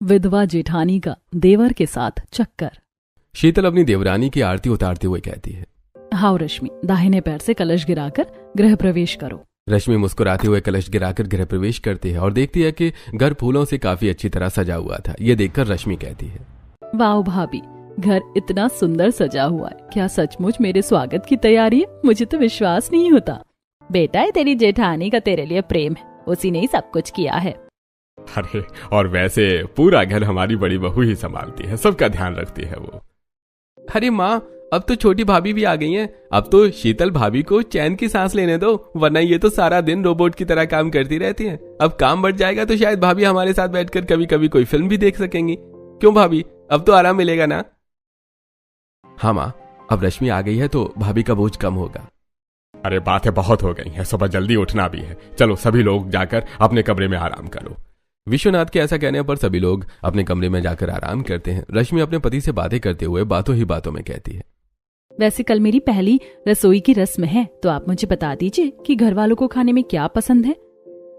विधवा जेठानी का देवर के साथ चक्कर। शीतल अपनी देवरानी की आरती उतारते हुए कहती है, हाओ रश्मि, दाहिने पैर से कलश गिराकर गृह प्रवेश करो। रश्मि मुस्कुराते हुए कलश गिराकर गृह प्रवेश करती है और देखती है कि घर फूलों से काफी अच्छी तरह सजा हुआ था। ये देखकर रश्मि कहती है, वाह भाभी, घर इतना सुंदर सजा हुआ है, क्या सचमुच मेरे स्वागत की तैयारी है? मुझे तो विश्वास नहीं होता। बेटा, ये तेरी जेठानी का तेरे लिए प्रेम है, उसी ने ही सब कुछ किया है। अरे, और वैसे पूरा घर हमारी बड़ी बहू ही संभालती है, सबका ध्यान रखती है वो। अरे माँ, अब तो छोटी भाभी भी आ गई हैं। अब तो शीतल भाभी को चैन की सांस लेने दो, वरना ये तो सारा दिन रोबोट की तरह काम करती रहती हैं। अब काम बढ़ जाएगा तो शायद भाभी हमारे साथ बैठकर कभी कभी कोई फिल्म भी देख सकेंगी। क्यों भाभी, अब तो आराम मिलेगा ना? हाँ माँ, अब रश्मि आ गई है तो भाभी का बोझ कम होगा। अरे बातें बहुत हो गई हैं, सुबह जल्दी उठना भी है। चलो सभी लोग जाकर अपने कमरे में आराम करो। विश्वनाथ के ऐसा कहने पर सभी लोग अपने कमरे में जाकर आराम करते हैं। रश्मि अपने पति से बातें करते हुए बातों ही बातों में कहती है, वैसे कल मेरी पहली रसोई की रस्म है, तो आप मुझे बता दीजिए कि घर वालों को खाने में क्या पसंद है।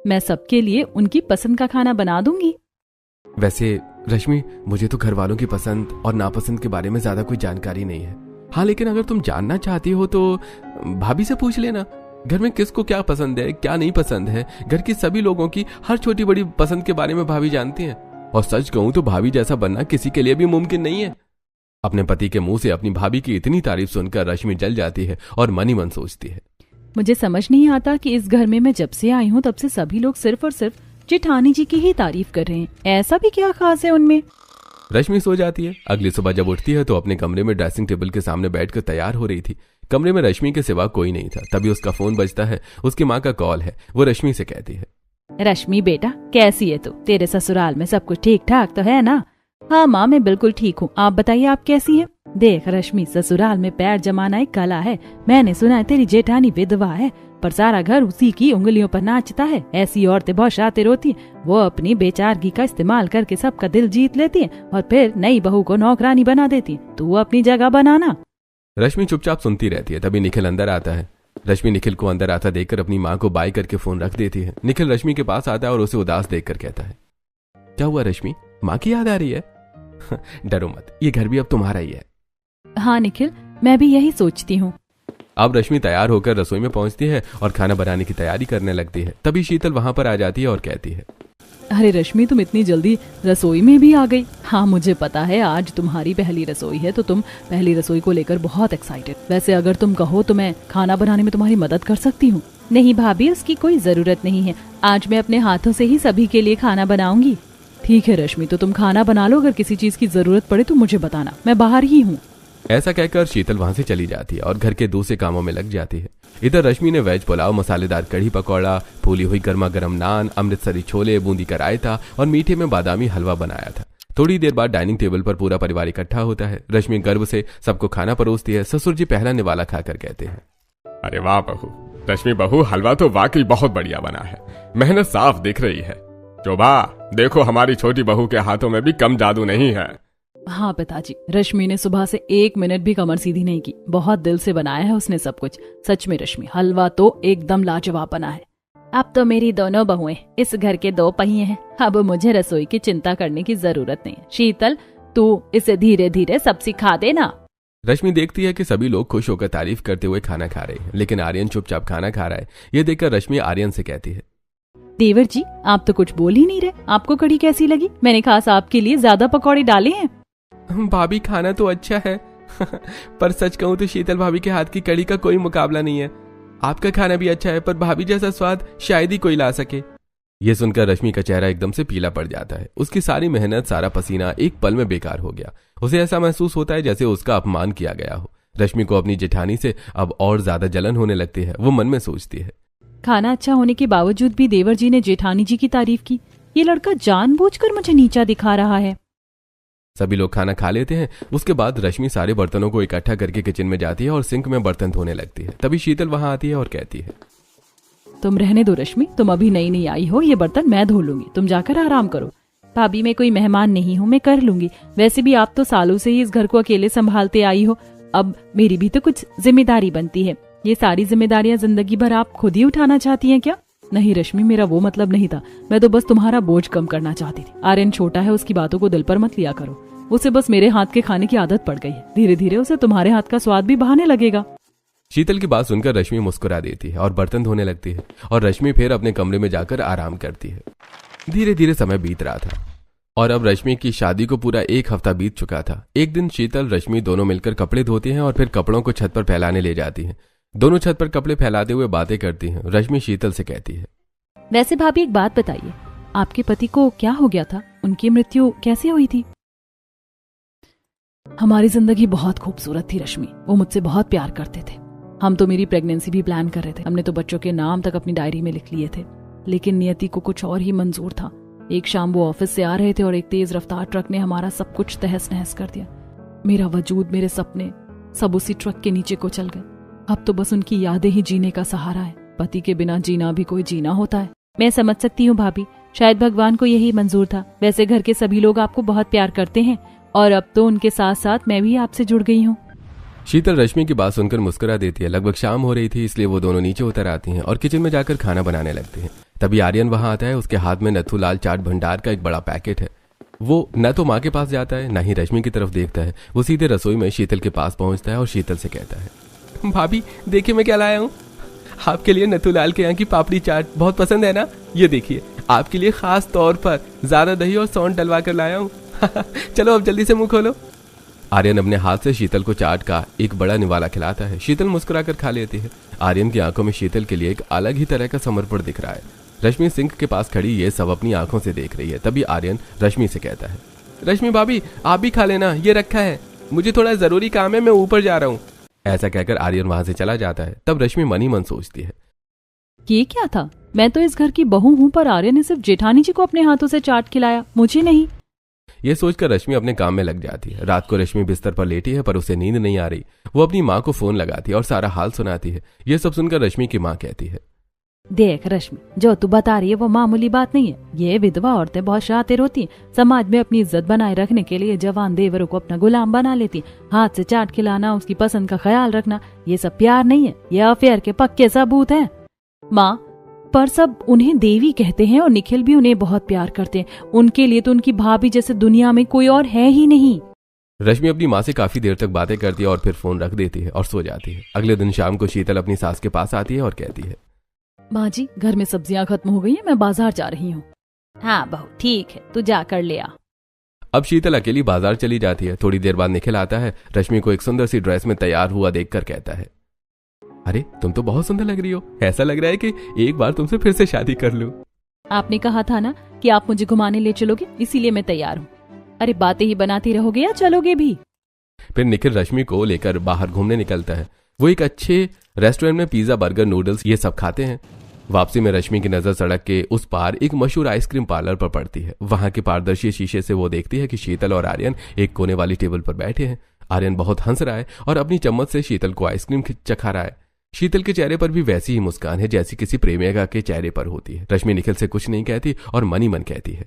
मैं सबके लिए उनकी पसंद का खाना बना दूंगी। वैसे रश्मि, मुझे तो घर वालों की पसंद और नापसंद के बारे में ज्यादा कोई जानकारी नहीं है। हाँ, लेकिन अगर तुम जानना चाहती हो तो भाभी से पूछ लेना। घर में किसको क्या पसंद है, क्या नहीं पसंद है। घर की सभी लोगों की हर छोटी बड़ी पसंद के बारे में भाभी जानती हैं। और सच कहूं तो भाभी जैसा बनना किसी के लिए भी मुमकिन नहीं है। अपने पति के मुंह से अपनी भाभी की इतनी तारीफ सुनकर रश्मि जल जाती है और मन ही मन सोचती है, मुझे समझ नहीं आता कि इस घर में मैं जब से आई हूँ तब से सभी लोग सिर्फ और सिर्फ जेठानी जी की ही तारीफ कर रहे हैं। ऐसा भी क्या खास है उनमें? रश्मि सो जाती है। अगली सुबह जब उठती है तो अपने कमरे में ड्रेसिंग टेबल के सामने बैठकर तैयार हो रही थी। कमरे में रश्मि के सिवा कोई नहीं था। तभी उसका फोन बजता है। उसकी माँ का कॉल है। वो रश्मि से कहती है, रश्मि बेटा, कैसी है तू? तेरे ससुराल में सब कुछ ठीक ठाक तो है ना? हाँ माँ, मैं बिल्कुल ठीक हूँ। आप बताइए, आप कैसी हैं? देख रश्मि, ससुराल में पैर जमाना एक कला है। मैंने सुना है तेरी जेठानी विधवा है, पर सारा घर उसी की उंगलियों पर नाचता है। ऐसी औरतें बहुत शातिर होती हैं। वो अपनी बेचारगी का इस्तेमाल करके सबका दिल जीत लेती हैं और फिर नई बहू को नौकरानी बना देती हैं। तू अपनी जगह बनाना। रश्मि चुपचाप सुनती रहती है। तभी निखिल अंदर आता है। रश्मि निखिल को अंदर आता देखकर अपनी माँ को बाय करके फोन रख देती है। निखिल रश्मि के पास आता है और उसे उदास देखकर कहता है, क्या हुआ रश्मि, माँ की याद आ रही है? डरो मत, ये घर भी अब तुम्हारा ही है। हाँ निखिल, मैं भी यही सोचती हूँ। अब रश्मि तैयार होकर रसोई में पहुंचती है और खाना बनाने की तैयारी करने लगती है। तभी शीतल वहां पर आ जाती है और कहती है, अरे रश्मि, तुम इतनी जल्दी रसोई में भी आ गई। हाँ मुझे पता है आज तुम्हारी पहली रसोई है, तो तुम पहली रसोई को लेकर बहुत एक्साइटेड। वैसे अगर तुम कहो तो मैं खाना बनाने में तुम्हारी मदद कर सकती हूँ। नहीं भाभी, उसकी कोई जरूरत नहीं है। आज मैं अपने हाथों से ही सभी के लिए खाना बनाऊंगी। ठीक है रश्मि, तो तुम खाना बना लो। अगर किसी चीज की जरूरत पड़े तो मुझे बताना, मैं बाहर ही हूँ। ऐसा कहकर शीतल वहां से चली जाती है और घर के दूसरे कामों में लग जाती है। इधर रश्मि ने वेज पुलाव, मसालेदार कढ़ी पकौड़ा, फूली हुई गर्मा गर्म नान, अमृतसरी छोले, बूंदी का रायता और मीठे में बादामी हलवा बनाया था। थोड़ी देर बाद डाइनिंग टेबल पर पूरा परिवार इकट्ठा होता है। रश्मि गर्व से सबको खाना परोसती है। ससुर जी पहला निवाला खाकर कहते हैं, अरे वाह बहू, रश्मि बहू, हलवा तो वाकई बहुत बढ़िया बना है। मेहनत साफ दिख रही है। शोभा, देखो हमारी छोटी बहू के हाथों में भी कम जादू नहीं है। हाँ पिताजी, रश्मि ने सुबह से 1 मिनट भी कमर सीधी नहीं की। बहुत दिल से बनाया है उसने सब कुछ। सच में रश्मि, हलवा तो एकदम लाजवाब बना है। अब तो मेरी दोनों बहुएं इस घर के 2 पहिए हैं। अब मुझे रसोई की चिंता करने की जरूरत नहीं है। शीतल, तू इसे धीरे धीरे सब सिखा देना। रश्मि देखती है कि सभी लोग खुश होकर तारीफ करते हुए खाना खा रहे हैं, लेकिन आर्यन चुपचाप खाना खा रहा है। ये देखकर रश्मि आर्यन से कहती है, देवर जी, आप तो कुछ बोल ही नहीं रहे। आपको कढ़ी कैसी लगी? मैंने खास आपके लिए ज्यादा पकौड़े डाले हैं। भाभी, खाना तो अच्छा है पर सच कहूं तो शीतल भाभी के हाथ की कढ़ी का कोई मुकाबला नहीं है। आपका खाना भी अच्छा है, पर भाभी जैसा स्वाद शायद ही कोई ला सके। ये सुनकर रश्मि का चेहरा एकदम से पीला पड़ जाता है। उसकी सारी मेहनत, सारा पसीना एक पल में बेकार हो गया। उसे ऐसा महसूस होता है जैसे उसका अपमान किया गया हो। रश्मि को अपनी जेठानी से अब और ज्यादा जलन होने लगती है। वो मन में सोचती है, खाना अच्छा होने के बावजूद भी देवर जी ने जेठानी जी की तारीफ की। ये लड़का जानबूझकर मुझे नीचा दिखा रहा है। सभी लोग खाना खा लेते हैं। उसके बाद रश्मि सारे बर्तनों को इकट्ठा करके किचन में जाती है और सिंक में बर्तन धोने लगती है। तभी शीतल वहां आती है और कहती है, तुम रहने दो रश्मि, तुम अभी नई नई आई हो, ये बर्तन मैं धो लूंगी। तुम जाकर आराम करो। भाभी, मैं कोई मेहमान नहीं हूँ, मैं कर लूंगी। वैसे भी आप तो सालों से ही इस घर को अकेले संभालते आई हो। अब मेरी भी तो कुछ जिम्मेदारी बनती है। ये सारी जिम्मेदारियां जिंदगी भर आप खुद ही उठाना चाहती हैं क्या? नहीं रश्मि, मेरा वो मतलब नहीं था। मैं तो बस तुम्हारा बोझ कम करना चाहती थी। आर्यन छोटा है, उसकी बातों को दिल पर मत लिया करो। उसे बस मेरे हाथ के खाने की आदत पड़ गई है। धीरे धीरे उसे तुम्हारे हाथ का स्वाद भी बहाने लगेगा। शीतल की बात सुनकर रश्मि मुस्कुरा देती है और बर्तन धोने लगती है और रश्मि फिर अपने कमरे में जाकर आराम करती है। धीरे धीरे समय बीत रहा था और अब रश्मि की शादी को पूरा 1 हफ्ता बीत चुका था। एक दिन शीतल रश्मि दोनों मिलकर कपड़े धोती हैं और फिर कपड़ों को छत पर फैलाने ले जाती हैं। दोनों छत पर कपड़े फैलाते हुए बातें करती हैं। रश्मि शीतल से कहती है, वैसे भाभी एक बात बताइए, आपके पति को क्या हो गया था? उनकी मृत्यु कैसे हुई थी? हमारी जिंदगी बहुत खूबसूरत थी रश्मि, वो मुझसे बहुत प्यार करते थे। हम तो मेरी प्रेगनेंसी भी प्लान कर रहे थे। हमने तो बच्चों के नाम तक अपनी डायरी में लिख लिए थे, लेकिन नियति को कुछ और ही मंजूर था। एक शाम वो ऑफिस से आ रहे थे और एक तेज रफ्तार ट्रक ने हमारा सब कुछ तहस नहस कर दिया। मेरा वजूद, मेरे सपने सब उसी ट्रक के नीचे को चल गए। अब तो बस उनकी यादें ही जीने का सहारा है। पति के बिना जीना भी कोई जीना होता है। मैं समझ सकती हूँ भाभी, शायद भगवान को यही मंजूर था। वैसे घर के सभी लोग आपको बहुत प्यार करते हैं और अब तो उनके साथ साथ मैं भी आपसे जुड़ गई हूँ। शीतल रश्मि की बात सुनकर मुस्कुरा देती है। लगभग शाम हो रही थी, इसलिए वो दोनों नीचे उतर आती हैं और किचन में जाकर खाना बनाने लगती हैं। तभी आर्यन वहां आता है। उसके हाथ में नथुलाल चाट भंडार का एक बड़ा पैकेट है। वो न तो माँ के पास जाता है, न ही रश्मि की तरफ देखता है। वो सीधे रसोई में शीतल के पास पहुंचता है और शीतल से कहता है, भाभी देखिए मैं क्या लाया हूँ। आपके लिए नथुलाल के यहाँ की पापड़ी चाट बहुत पसंद है ना? ये देखिए, आपके लिए खास तौर पर ज्यादा दही और सौंठ डलवा कर लाया हूँ। चलो अब जल्दी से मुंह खोलो। आर्यन अपने हाथ से शीतल को चाट का एक बड़ा निवाला खिलाता है। शीतल मुस्कुराकर खा लेती है। आर्यन की आंखों में शीतल के लिए एक अलग ही तरह का समर्पण दिख रहा है। रश्मि सिंक के पास खड़ी ये सब अपनी आंखों से देख रही है। तभी आर्यन रश्मि से कहता है, रश्मि भाभी आप भी खा लेना, ये रखा है, मुझे थोड़ा जरूरी काम है, मैं ऊपर जा रहा हूँ। ऐसा कहकर आर्यन वहां से चला जाता है। तब रश्मि मन ही मन सोचती है, ये क्या था? मैं तो इस घर की बहू हूँ, पर आर्यन ने सिर्फ जेठानी जी को अपने हाथों से चाट खिलाया, मुझे नहीं। ये सोचकर रश्मि अपने काम में लग जाती है। रात को रश्मि बिस्तर पर लेटी है, पर उसे नींद नहीं आ रही। वो अपनी माँ को फोन लगाती है और सारा हाल सुनाती है। ये सब सुनकर रश्मि की माँ कहती है, देख रश्मि, जो तू बता रही है वो मामूली बात नहीं है। ये विधवा औरतें बहुत शातिर होती हैं। समाज में अपनी इज्जत बनाए रखने के लिए जवान देवरों को अपना गुलाम बना लेती। हाथ से चाट खिलाना, उसकी पसंद का ख्याल रखना, ये सब प्यार नहीं है, ये अफेयर के पक्के सबूत हैं। माँ, पर सब उन्हें देवी कहते हैं और निखिल भी उन्हें बहुत प्यार करते हैं। उनके लिए तो उनकी भाभी जैसे दुनिया में कोई और है ही नहीं। रश्मि अपनी माँ से काफी देर तक बातें करती है और फिर फोन रख देती है और सो जाती है। अगले दिन शाम को शीतल अपनी सास के पास आती है और कहती है, माँ जी, घर में सब्जियां खत्म हो गई हैं, मैं बाजार जा रही हूँ। हाँ बहू, ठीक है, तू जा कर ले आ। अब शीतल अकेली बाजार चली जाती है। थोड़ी देर बाद निखिल आता है। रश्मि को एक सुंदर सी ड्रेस में तैयार हुआ देखकर कहता है, अरे तुम तो बहुत सुंदर लग रही हो, ऐसा लग रहा है कि एक बार तुमसे फिर से शादी कर लूं। आपने कहा था ना कि आप मुझे घुमाने ले चलोगे, इसीलिए मैं तैयार हूँ। अरे बातें ही बनाती रहोगे या चलोगे भी? फिर निखिल रश्मि को लेकर बाहर घूमने निकलता है। वो एक अच्छे रेस्टोरेंट में पिज्जा, बर्गर, नूडल्स ये सब खाते हैं। वापसी में रश्मि की नजर सड़क के उस पार एक मशहूर आइसक्रीम पार्लर पर पड़ती है। वहां के पारदर्शी शीशे से वो देखती है कि शीतल और आर्यन एक कोने वाली टेबल पर बैठे हैं। आर्यन बहुत हंस रहा है और अपनी चम्मच से शीतल को आइसक्रीम चखा रहा है। शीतल के चेहरे पर भी वैसी ही मुस्कान है जैसी किसी प्रेमिका के चेहरे पर होती है। रश्मि निखिल से कुछ नहीं कहती और मन ही मन कहती है,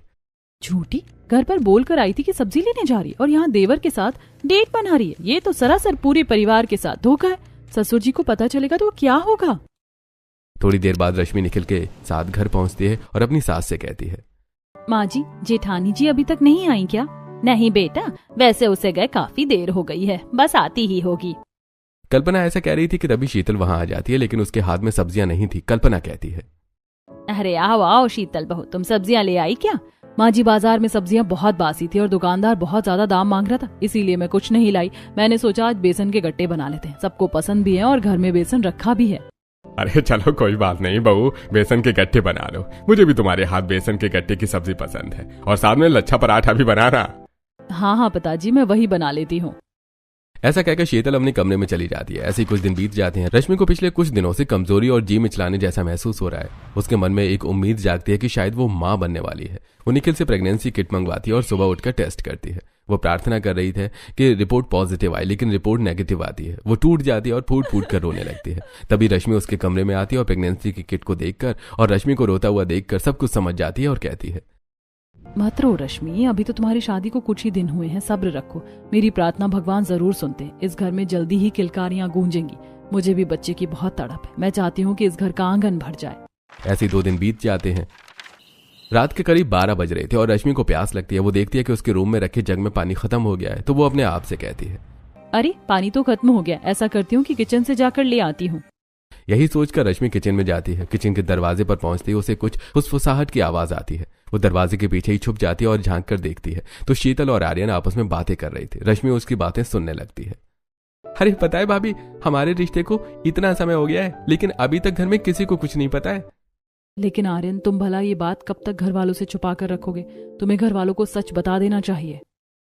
झूठी, घर पर बोल कर आई थी कि सब्जी लेने जा रही है और यहाँ देवर के साथ डेट बना रही है। ये तो सरासर पूरे परिवार के साथ धोखा है। ससुर जी को पता चलेगा तो क्या होगा? थोड़ी देर बाद रश्मि निखिल के साथ घर पहुंचती है और अपनी सास से कहती है, माँ जी, जेठानी जी अभी तक नहीं आई क्या? नहीं बेटा, वैसे उसे गए काफी देर हो गई है, बस आती ही होगी। कल्पना ऐसा कह रही थी कि तभी शीतल वहां आ जाती है, लेकिन उसके हाथ में सब्जियां नहीं थी। कल्पना कहती है, अरे आओ आओ शीतल बहू, तुम सब्जियां ले आई क्या? माँ जी, बाजार में सब्जियां बहुत बासी थी और दुकानदार बहुत ज्यादा दाम मांग रहा था, इसीलिए मैं कुछ नहीं लाई। मैंने सोचा आज बेसन के गट्टे बना लेते हैं, सबको पसंद भी है और घर में बेसन रखा भी है। अरे चलो कोई बात नहीं बहू, बेसन के गट्टे बना लो। मुझे भी तुम्हारे हाथ बेसन के गट्टे की सब्जी पसंद है और साथ में लच्छा पराठा भी बनाना। हाँ हाँ पिताजी, मैं वही बना लेती हूँ। ऐसा कहकर शीतल अपने कमरे में चली जाती है। ऐसे ही कुछ दिन बीत जाते हैं। रश्मि को पिछले कुछ दिनों से कमजोरी और जी मिचलाने जैसा महसूस हो रहा है। उसके मन में एक उम्मीद जागती है कि शायद वो माँ बनने वाली है। वो निखिल से प्रेगनेंसी किट मंगवाती है और सुबह उठकर टेस्ट करती है। वो प्रार्थना कर रही थी कि रिपोर्ट पॉजिटिव आए, लेकिन रिपोर्ट नेगेटिव आती है। वो टूट जाती है और फूट फूट कर रोने लगती है। तभी रश्मि उसके कमरे में आती है और प्रेगनेंसी की किट को देखकर और रश्मि को रोता हुआ देखकर सब कुछ समझ जाती है और कहती है, मत रो रश्मि, अभी तो तुम्हारी शादी को कुछ ही दिन हुए हैं, सब्र रखो। मेरी प्रार्थना भगवान जरूर सुनते हैं। इस घर में जल्दी ही किलकारियां गूंजेंगी। मुझे भी बच्चे की बहुत तड़प है। मैं चाहती हूँ कि इस घर का आंगन भर जाए। ऐसे 2 दिन बीत जाते हैं। रात के करीब 12 बज रहे थे और रश्मि को प्यास लगती है। वो देखती है कि उसके रूम में रखे जग में पानी खत्म हो गया है, तो वो अपने आप से कहती है, अरे पानी तो खत्म हो गया, ऐसा करती हूँ कि किचन से जाकर ले आती हूँ। यही सोचकर रश्मि किचन में जाती है। किचन के दरवाजे पर पहुंचते ही उसे कुछ फुसफुसाहट की आवाज आती है। वो दरवाजे के पीछे ही छुप जाती है और झांक कर देखती है तो शीतल और आर्यन आपस में बातें कर रही थी। रश्मि उसकी बातें सुनने लगती है। अरे पता है भाभी, हमारे रिश्ते को इतना समय हो गया है लेकिन अभी तक घर में किसी को कुछ नहीं पता है। लेकिन आर्यन, तुम भला ये बात कब तक घर वालों से छुपा कर रखोगे? तुम्हें घर वालों को सच बता देना चाहिए।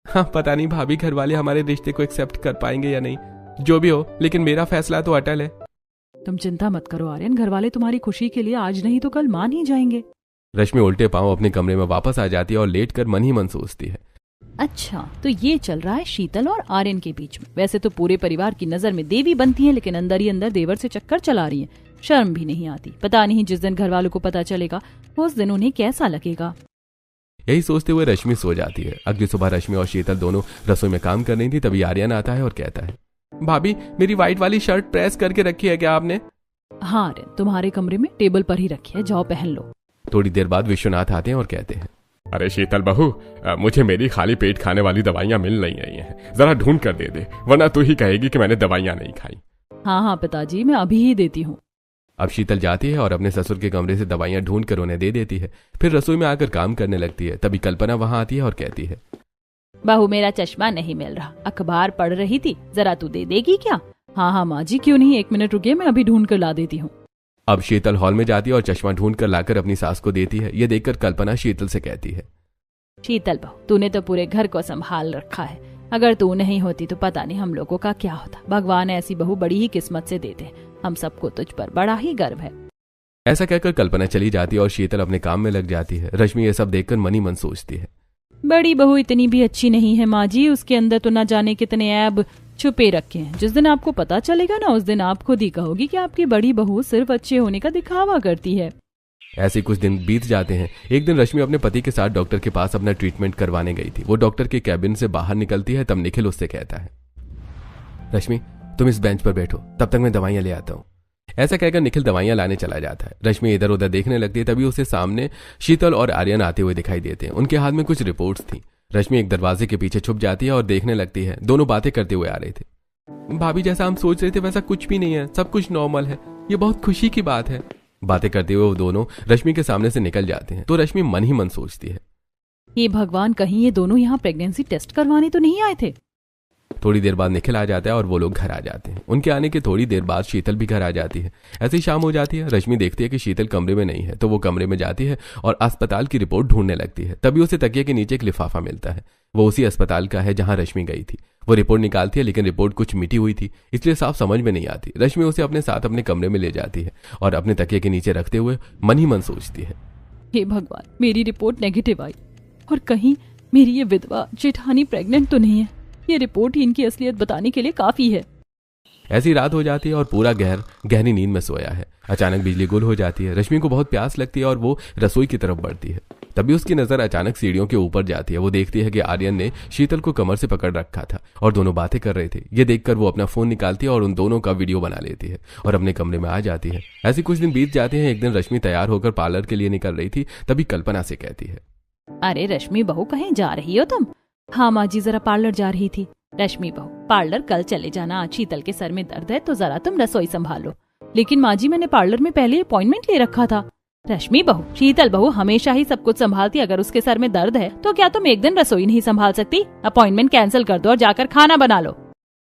हाँ पता नहीं भाभी, घर वाले हमारे रिश्ते को एक्सेप्ट कर पाएंगे या नहीं। जो भी हो, लेकिन मेरा फैसला तो अटल है। तुम चिंता मत करो आर्यन, घर वाले तुम्हारी खुशी के लिए आज नहीं तो कल मान ही जाएंगे। रश्मि उल्टे पांव अपने कमरे में वापस आ जाती है और लेट कर मन ही मन सोचती है। अच्छा, तो ये चल रहा है शीतल और आर्यन के बीच में। वैसे तो पूरे परिवार की नजर में देवी बनती है, लेकिन अंदर ही अंदर देवर से चक्कर चला रही है। शर्म भी नहीं आती। पता नहीं जिस दिन घर वालों को पता चलेगा उस दिन उन्हें कैसा लगेगा। यही सोचते हुए रश्मि सो जाती है। अगली सुबह रश्मि और शीतल दोनों रसोई में काम कर रही थी। तभी आर्यन आता है और कहता है, भाभी मेरी व्हाइट वाली शर्ट प्रेस करके रखी है क्या आपने? हाँ आर्यन, तुम्हारे कमरे में टेबल पर ही रखी है, जाओ पहन लो। थोड़ी देर बाद विश्वनाथ आते हैं और कहते हैं, अरे शीतल बहू, मुझे मेरी खाली पेट खाने वाली दवाइयां मिल नहीं रही हैं, जरा ढूंढ कर दे दे, वरना तू ही कहेगी कि मैंने दवाइयां नहीं खाई। हाँ हाँ पिताजी, मैं अभी ही देती हूँ। अब शीतल जाती है और अपने ससुर के कमरे से दवाइयां ढूंढ कर उन्हें दे देती है। फिर रसोई में आकर काम करने लगती है। तभी कल्पना वहां आती है और कहती है, बहू मेरा चश्मा नहीं मिल रहा, अखबार पढ़ रही थी, जरा तू दे देगी क्या? हाँ हाँ माँ जी, क्यों नहीं, 1 मिनट रुकिए, मैं अभी ढूंढ कर ला देती हूँ। अब शीतल हॉल में जाती है और चश्मा ढूंढ कर लाकर अपनी सास को देती है। ये देखकर कल्पना शीतल से कहती है, शीतल बहू, तूने तो पूरे घर को संभाल रखा है, अगर तू नहीं होती तो पता नहीं हम लोगों का क्या होता। भगवान ऐसी बहू बड़ी ही किस्मत से देते, हम सबको तुझ पर बड़ा ही गर्व है। ऐसा कहकर कल्पना चली जाती है और शीतल अपने काम में लग जाती है। रश्मि ये सब देखकर मन ही मन सोचती है, बड़ी बहू इतनी भी अच्छी नहीं है माँ जी, उसके अंदर तो न जाने कितने ऐब छुपे रखे हैं। जिस दिन आपको पता चलेगा ना, उस दिन आप खुद ही कहोगी कि आपकी बड़ी बहू सिर्फ अच्छे होने का दिखावा करती है। ऐसे कुछ दिन बीत जाते हैं। एक दिन रश्मि अपने पति के साथ डॉक्टर के पास अपना ट्रीटमेंट करवाने गई थी। वो डॉक्टर के कैबिन से बाहर निकलती है। तब निखिल उससे कहता है, रश्मि तुम इस बेंच पर बैठो, तब तक मैं दवाइयां ले आता हूँ। ऐसा कहकर निखिल दवाइयां लाने चला जाता है। रश्मि इधर उधर देखने लगती है। तभी उसे सामने शीतल और आर्यन आते हुए दिखाई देते हैं। उनके हाथ में कुछ रिपोर्ट्स थी। रश्मि एक दरवाजे के पीछे छुप जाती है और देखने लगती है। दोनों बातें करते हुए आ रहे थे। भाभी जैसा हम सोच रहे थे वैसा कुछ भी नहीं है, सब कुछ नॉर्मल है, ये बहुत खुशी की बात है। बातें करते हुए वो दोनों रश्मि के सामने से निकल जाते हैं। तो रश्मि मन ही मन सोचती है, ये भगवान, कहीं ये दोनों यहाँ प्रेगनेंसी टेस्ट करवाने तो नहीं आए थे? थोड़ी देर बाद निखिल आ जाता है और वो लोग घर आ जाते हैं। उनके आने के थोड़ी देर बाद शीतल भी घर आ जाती है। ऐसी शाम हो जाती है। रश्मि देखती है कि शीतल कमरे में नहीं है, तो वो कमरे में जाती है और अस्पताल की रिपोर्ट ढूंढने लगती है। तभी उसे तकिए के नीचे एक लिफाफा मिलता है। वो उसी अस्पताल का है जहां रश्मि गई थी। वो रिपोर्ट निकालती है, लेकिन रिपोर्ट कुछ मिटी हुई थी, इसलिए साफ समझ में नहीं आती। रश्मि उसे अपने साथ अपने कमरे में ले जाती है और अपने तकिए के नीचे रखते हुए मन ही मन सोचती है, हे भगवान, मेरी रिपोर्ट नेगेटिव आई और कहीं मेरी ये विधवा जेठानी प्रेग्नेंट तो नहीं है। ये रिपोर्ट ही इनकी असलियत बताने के लिए काफी है। ऐसी रात हो जाती है और पूरा गहरी नींद में सोया है। अचानक बिजली गुल हो जाती है। रश्मि को बहुत प्यास लगती है और वो रसोई की तरफ बढ़ती है। तभी उसकी नजर अचानक सीढ़ियों के ऊपर जाती है। वो देखती है कि आर्यन ने शीतल को कमर से पकड़ रखा था और दोनों बातें कर रहे थे। ये देखकर वो अपना फोन निकालती है और उन दोनों का वीडियो बना लेती है और अपने कमरे में आ जाती है। ऐसे कुछ दिन बीत जाते हैं। एक दिन रश्मि तैयार होकर पार्लर के लिए निकल रही थी। तभी कल्पना से कहती है, अरे रश्मि बहू, कहीं जा रही हो तुम? हाँ माँ जी, जरा पार्लर जा रही थी। रश्मि बहू, पार्लर कल चले जाना, आज शीतल के सर में दर्द है तो जरा तुम रसोई संभालो। लेकिन माँ जी, मैंने पार्लर में पहले अपॉइंटमेंट ले रखा था। रश्मि बहू, शीतल बहू हमेशा ही सब कुछ संभालती, अगर उसके सर में दर्द है तो क्या तुम एक दिन रसोई नहीं संभाल सकती? अपॉइंटमेंट कैंसिल कर दो और जाकर खाना बना लो।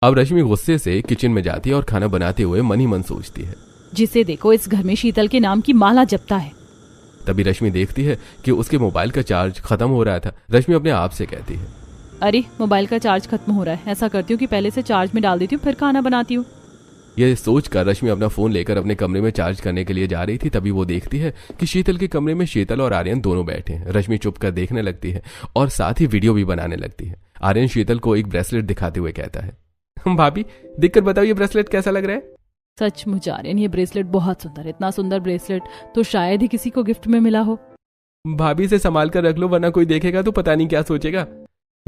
अब रश्मि गुस्से से किचन में जाती है और खाना बनाते हुए मन ही मन सोचती है, जिसे देखो इस घर में शीतल के नाम की माला जपता है। तभी रश्मि देखती है कि उसके मोबाइल का चार्ज खत्म हो रहा था। रश्मि अपने आप से कहती है, अरे मोबाइल का चार्ज खत्म हो रहा है, ऐसा करती हूँ कि पहले से चार्ज में डाल देती हूँ, फिर खाना बनाती हूँ। यह सोचकर रश्मि अपना फोन लेकर अपने कमरे में चार्ज करने के लिए जा रही थी। तभी वो देखती है कि शीतल के कमरे में शीतल और आर्यन दोनों बैठे हैं। रश्मि चुप कर देखने लगती है और साथ ही वीडियो भी बनाने लगती है। आर्यन शीतल को एक ब्रेसलेट दिखाते हुए कहता है, भाभी दिखकर बताओ ये ब्रेसलेट कैसा लग रहा है? सचमुच आर्यन, ये ब्रेसलेट बहुत सुंदर, इतना सुंदर ब्रेसलेट तो शायद ही किसी को गिफ्ट में मिला हो। भाभी से संभाल कर रख लो, वरना कोई देखेगा तो पता नहीं क्या सोचेगा।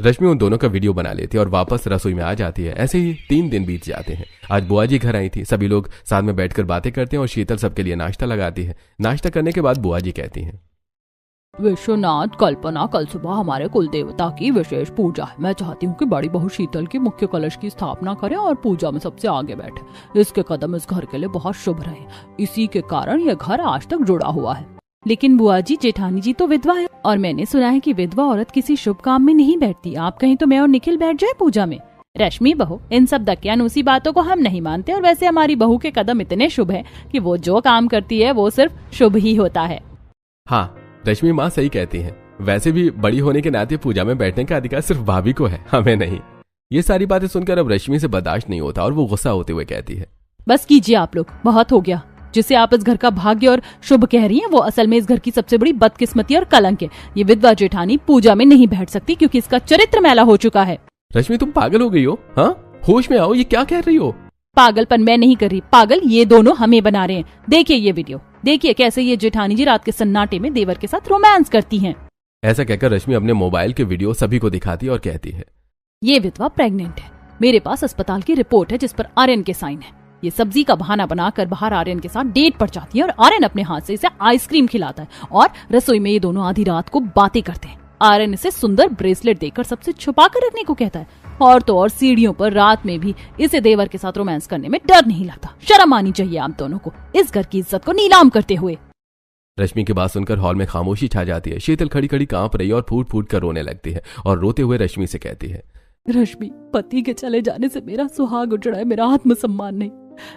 रश्मि उन दोनों का वीडियो बना लेती है और वापस रसोई में आ जाती है। ऐसे ही 3 दिन बीत जाते हैं। आज बुआ जी घर आई थी। सभी लोग साथ में बैठकर बातें करते हैं और शीतल सबके लिए नाश्ता लगाती है। नाश्ता करने के बाद बुआ जी कहती हैं, विश्वनाथ, कल्पना, कल सुबह हमारे कुल देवता की विशेष पूजा है। मैं चाहती हूँ कि बड़ी बहू शीतल की मुख्य कलश की स्थापना करे और पूजा में सबसे आगे बैठे। इसके कदम इस घर के लिए बहुत शुभ रहे। इसी के कारण यह घर आज तक जुड़ा हुआ है। लेकिन बुआ जी, जेठानी जी तो विधवा है और मैंने सुना है कि विधवा औरत किसी शुभ काम में नहीं बैठती। आप कहीं तो मैं और निखिल बैठ जाए पूजा में। रश्मि बहू, इन सब दकियानूसी बातों को हम नहीं मानते और वैसे हमारी बहू के कदम इतने शुभ है कि वो जो काम करती है वो सिर्फ शुभ ही होता है। हाँ, रश्मि माँ सही कहती हैं। वैसे भी बड़ी होने के नाते पूजा में बैठने का अधिकार सिर्फ भाभी को है, हमें नहीं। ये सारी बातें सुनकर अब रश्मि से बर्दाश्त नहीं होता और वो गुस्सा होते हुए कहती है, बस कीजिए आप लोग, बहुत हो गया। जिसे आप इस घर का भाग्य और शुभ कह रही हैं, वो असल में इस घर की सबसे बड़ी बदकिस्मती और कलंक है। ये विधवा जेठानी पूजा में नहीं बैठ सकती क्योंकि इसका चरित्र मैला हो चुका है। रश्मि, तुम पागल हो गई हो? हाँ, होश में आओ, ये क्या कह रही हो? पागलपन मैं नहीं कर रही, पागल ये दोनों हमें बना रहे हैं। देखिए ये वीडियो, देखिए कैसे ये जेठानी जी रात के सन्नाटे में देवर के साथ रोमांस करती हैं। ऐसा कहकर रश्मि अपने मोबाइल के वीडियो सभी को दिखाती और कहती है, ये विधवा प्रेग्नेंट है। मेरे पास अस्पताल की रिपोर्ट है जिस पर आर्यन के साइन है। ये सब्जी का बहाना बनाकर बाहर आर्यन के साथ डेट पर जाती है और आर्यन अपने हाथ से इसे आइसक्रीम खिलाता है और रसोई में ये दोनों आधी रात को बातें करते हैं। आर्यन इसे सुंदर ब्रेसलेट देकर सबसे छुपा कर रखने को कहता है। और तो और सीढ़ियों पर रात में भी इसे देवर के साथ रोमांस करने में डर नहीं लगता। शर्म आनी चाहिए आप दोनों को, इस घर की इज्जत को नीलाम करते हुए। रश्मि की बात सुनकर हॉल में खामोशी छा जाती है। शीतल खड़ी खड़ी कांप रही और फूट फूट कर रोने लगती है और रोते हुए रश्मि से कहती है, रश्मि, पति के चले जाने से मेरा सुहाग उजड़ा है, मेरा आत्मसम्मान नहीं।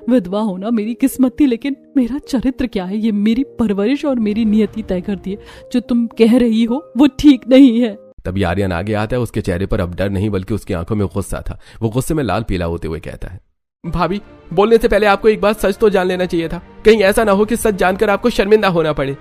विधवा होना मेरी किस्मत थी, लेकिन मेरा चरित्र क्या है ये मेरी परवरिश और मेरी नियति तय करती है। जो तुम कह रही हो वो ठीक नहीं है। तभी आर्यन आगे आता है। उसके चेहरे पर अब डर नहीं बल्कि उसकी आंखों में गुस्सा था। वो गुस्से में लाल पीला होते हुए कहता है, भाभी, बोलने से पहले आपको एक बात सच तो जान लेना चाहिए था। कहीं ऐसा ना हो कि सच जानकर आपको शर्मिंदा होना पड़े।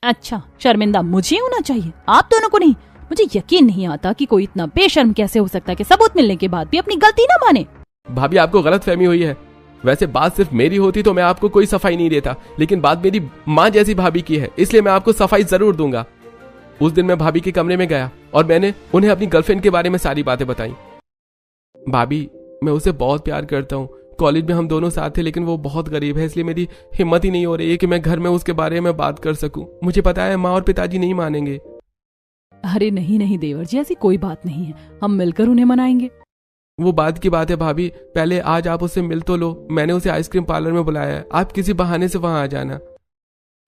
अच्छा, शर्मिंदा मुझे होना चाहिए, आप दोनों को नहीं? मुझे यकीन नहीं आता कि कोई इतना बेशर्म कैसे हो सकता है कि सबूत मिलने के बाद भी अपनी गलती ना माने। भाभी, आपको गलतफहमी हुई है। वैसे बात सिर्फ मेरी होती तो मैं आपको कोई सफाई नहीं देता, लेकिन बात मेरी माँ जैसी भाभी की है, इसलिए मैं आपको सफाई जरूर दूंगा। उस दिन मैं भाभी के कमरे में गया और मैंने उन्हें अपनी गर्लफ्रेंड के बारे में सारी बातें बताई। भाभी, मैं उसे बहुत प्यार करता हूँ। कॉलेज में हम दोनों साथ थे, लेकिन वो बहुत गरीब है, इसलिए मेरी हिम्मत ही नहीं हो रही है कि मैं घर में उसके बारे में बात कर सकूं। मुझे पता है माँ और पिताजी नहीं मानेंगे। अरे नहीं नहीं देवर जी, ऐसी कोई बात नहीं है, हम मिलकर उन्हें मनाएंगे। वो बात की बात है भाभी, पहले आज आप उससे मिल तो लो। मैंने उसे आइसक्रीम पार्लर में बुलाया है, आप किसी बहाने से वहां आ जाना।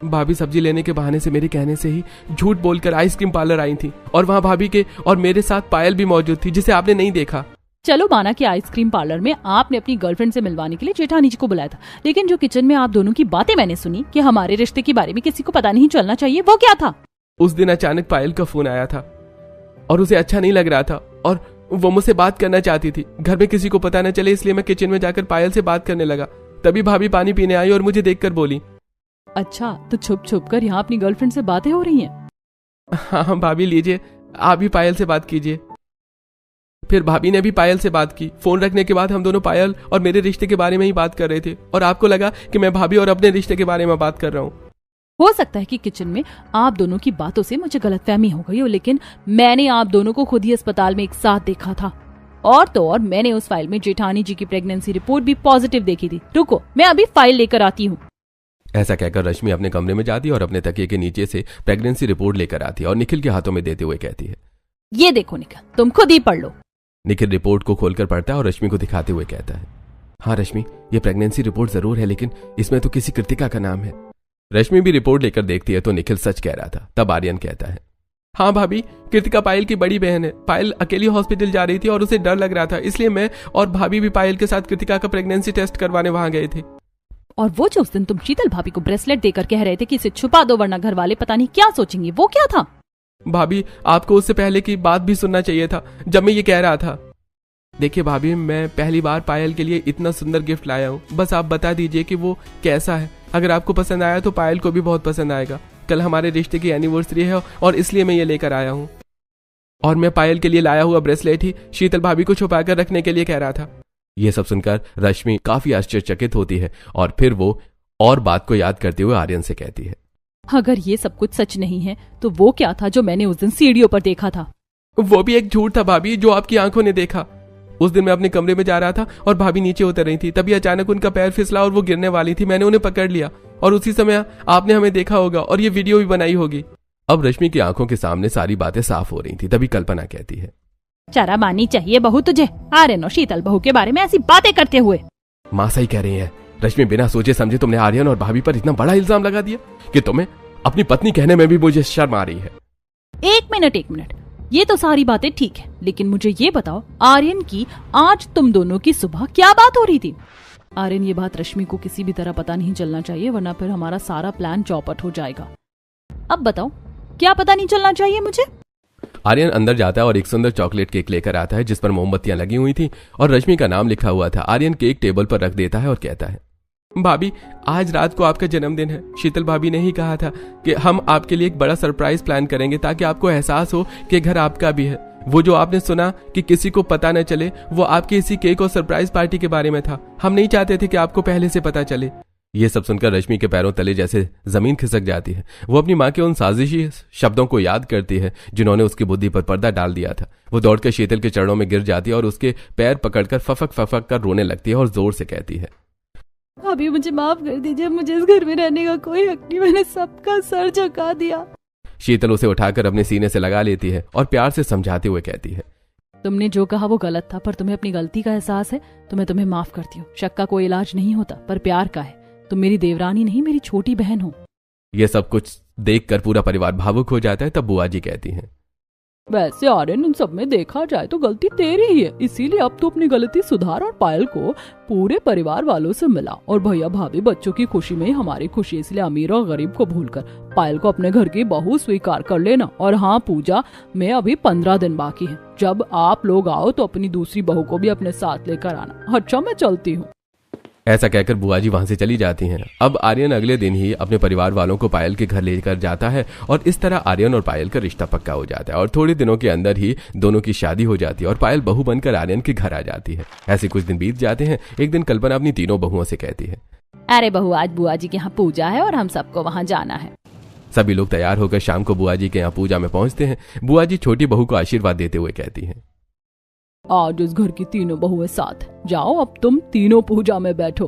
भाभी सब्जी लेने के बहाने से मेरे कहने से ही झूठ बोलकर आइसक्रीम पार्लर आई थी और वहां भाभी के और मेरे साथ पायल भी मौजूद थी, जिसे आपने नहीं देखा। चलो माना कि आइसक्रीम पार्लर में आपने अपनी गर्लफ्रेंड से मिलवाने के लिए जेठानी जी को बुलाया था, लेकिन जो किचन में आप दोनों की बातें मैंने सुनी कि हमारे रिश्ते के बारे में किसी को पता नहीं चलना चाहिए, वो क्या था? उस दिन अचानक पायल का फोन आया था और उसे अच्छा नहीं लग रहा था और वो मुझसे बात करना चाहती थी। घर में किसी को पता न चले, इसलिए मैं किचन में जाकर पायल से बात करने लगा। तभी भाभी पानी पीने आई और मुझे देखकर बोली, अच्छा, तो छुप छुप कर यहाँ अपनी गर्लफ्रेंड से बातें हो रही हैं? हाँ भाभी, लीजिए, आप भी पायल से बात कीजिए। फिर भाभी ने भी पायल से बात की। फोन रखने के बाद हम दोनों पायल और मेरे रिश्ते के बारे में ही बात कर रहे थे और आपको लगा कि मैं भाभी और अपने रिश्ते के बारे में बात कर रहा हूँ। हो सकता है कि किचन में आप दोनों की बातों से मुझे गलतफहमी हो गई हो, लेकिन मैंने आप दोनों को खुद ही अस्पताल में एक साथ देखा था। और तो और मैंने उस फाइल में जेठानी जी की प्रेगनेंसी रिपोर्ट भी पॉजिटिव देखी थी। रुको, मैं अभी फाइल लेकर आती हूँ। ऐसा कहकर रश्मि अपने कमरे में जाती और अपने तकिए के नीचे से प्रेगनेंसी रिपोर्ट लेकर आती है और निखिल के हाथों में देते हुए कहती है, ये देखो निखिल, तुम खुद ही पढ़ लो। निखिल रिपोर्ट को खोलकर पढ़ता है और रश्मि को दिखाते हुए कहता है, हाँ रश्मि, ये प्रेगनेंसी रिपोर्ट जरूर है, लेकिन इसमें तो किसी कृतिका का नाम है। रश्मि भी रिपोर्ट लेकर देखती है तो निखिल सच कह रहा था। तब आर्यन कहता है, हाँ भाभी, कृतिका पायल की बड़ी बहन है। पायल अकेली हॉस्पिटल जा रही थी और उसे डर लग रहा था, इसलिए मैं और भाभी भी पायल के साथ कृतिका का प्रेगनेंसी टेस्ट करवाने वहां गए थे। और वो जो उस दिन तुम शीतल भाभी को ब्रेसलेट देकर कह रहे थे कि इसे छुपा दो वरना घर वाले पता नहीं क्या सोचेंगे, वो क्या था? भाभी, आपको उससे पहले की बात भी सुनना चाहिए था जब मैं ये कह रहा था। देखिए भाभी, मैं पहली बार पायल के लिए इतना सुंदर गिफ्ट लाया हूँ। बस आप बता दीजिए कि वो कैसा है। अगर आपको पसंद आया तो पायल को भी बहुत पसंद आएगा। कल हमारे रिश्ते की एनिवर्सरी है और इसलिए मैं ये लेकर आया हूँ। और मैं पायल के लिए लाया हुआ ब्रेसलेट ही शीतल भाभी को छुपा कर रखने के लिए कह रहा था। ये सब सुनकर रश्मि काफी आश्चर्यचकित होती है और फिर वो और बात को याद करते हुए आर्यन से कहती है, अगर ये सब कुछ सच नहीं है तो वो क्या था जो मैंने उस दिन सीढ़ियों पर देखा था? वो भी एक झूठ था भाभी, जो आपकी आंखों ने देखा। उस दिन मैं अपने कमरे में जा रहा था और भाभी नीचे उतर रही थी, तभी अचानक उनका पैर फिसला और वो गिरने वाली थी। मैंने उन्हें पकड़ लिया और उसी समय आपने हमें देखा होगा और ये वीडियो भी बनाई होगी। अब रश्मि की आंखों के सामने सारी बातें साफ हो रही थी। तभी कल्पना कहती है, शर्म आनी चाहिए बहू तुझे, आर्यन और शीतल बहू के बारे में ऐसी बातें करते हुए। माँ सही कह रही है रश्मि, बिना सोचे समझे तुमने आर्यन और भाभी पर इतना बड़ा इल्जाम लगा दिया कि तुम्हें अपनी पत्नी कहने में भी मुझे शर्म आ रही है। एक मिनट, ये तो सारी बातें ठीक है, लेकिन मुझे ये बताओ आर्यन की आज तुम दोनों की सुबह क्या बात हो रही थी? आर्यन, ये बात रश्मि को किसी भी तरह पता नहीं चलना चाहिए, वरना फिर हमारा सारा प्लान चौपट हो जाएगा। अब बताओ क्या पता नहीं चलना चाहिए मुझे? आर्यन अंदर जाता है और एक सुंदर चॉकलेट केक लेकर आता है जिस पर मोमबत्तियां लगी हुई थी और रश्मि का नाम लिखा हुआ था। आर्यन केक टेबल पर रख देता है और कहता है, भाभी आज रात को आपका जन्मदिन है। शीतल भाभी ने ही कहा था कि हम आपके लिए एक बड़ा सरप्राइज प्लान करेंगे ताकि आपको एहसास हो कि घर आपका भी है। वो जो आपने सुना कि किसी को पता न चले, वो आपके इसी केक और सरप्राइज पार्टी के बारे में था। हम नहीं चाहते थे कि आपको पहले से पता चले। ये सब सुनकर रश्मि के पैरों तले जैसे जमीन खिसक जाती है। वो अपनी माँ के उन साजिशी शब्दों को याद करती है जिन्होंने उसकी बुद्धि पर पर्दा डाल दिया था। वो दौड़कर शीतल के चरणों में गिर जाती है और उसके पैर पकड़कर फफक कर रोने लगती है और जोर से कहती है, अभी मुझे माफ कर दीजिए, मुझे इस घर में रहने का कोई हक नहीं, मैंने सबका सर झुका दिया। शीतल उसे उठाकर अपने सीने से लगा लेती है और प्यार से समझाते हुए कहती है, तुमने जो कहा वो गलत था, पर तुम्हें अपनी गलती का एहसास है तो मैं तुम्हें माफ करती हूँ। शक का कोई इलाज नहीं होता, पर प्यार का है। तुम मेरी देवरानी नहीं, मेरी छोटी बहन हो। यह सब कुछ देखकर पूरा परिवार भावुक हो जाता है। तब बुआ जी कहती हैं, वैसे आर्यन, इन सब में देखा जाए तो गलती तेरी ही है, इसीलिए अब तो अपनी गलती सुधार और पायल को पूरे परिवार वालों से मिला। और भैया भाभी बच्चों की खुशी में ही हमारी खुशी, इसलिए अमीर और गरीब को भूलकर पायल को अपने घर की बहू स्वीकार कर लेना। और हाँ, पूजा में अभी 15 दिन बाकी है। जब आप लोग आओ तो अपनी दूसरी बहू को भी अपने साथ लेकर आना। अच्छा, मैं चलती हूँ। ऐसा कहकर बुआ जी वहां से चली जाती हैं। अब आर्यन अगले दिन ही अपने परिवार वालों को पायल के घर लेकर जाता है और इस तरह आर्यन और पायल का रिश्ता पक्का हो जाता है और थोड़े दिनों के अंदर ही दोनों की शादी हो जाती है और पायल बहू बनकर आर्यन के घर आ जाती है। ऐसे कुछ दिन बीत जाते हैं। एक दिन कल्पना अपनी तीनों बहुओं से कहती है, अरे बहू, आज बुआ जी के यहाँ पूजा है और हम सबको वहाँ जाना है। सभी लोग तैयार होकर शाम को बुआ जी के यहाँ पूजा में पहुंचते हैं। बुआ जी छोटी बहू को आशीर्वाद देते हुए कहती हैं, आज इस घर की तीनों बहुएं साथ, जाओ अब तुम तीनों पूजा में बैठो।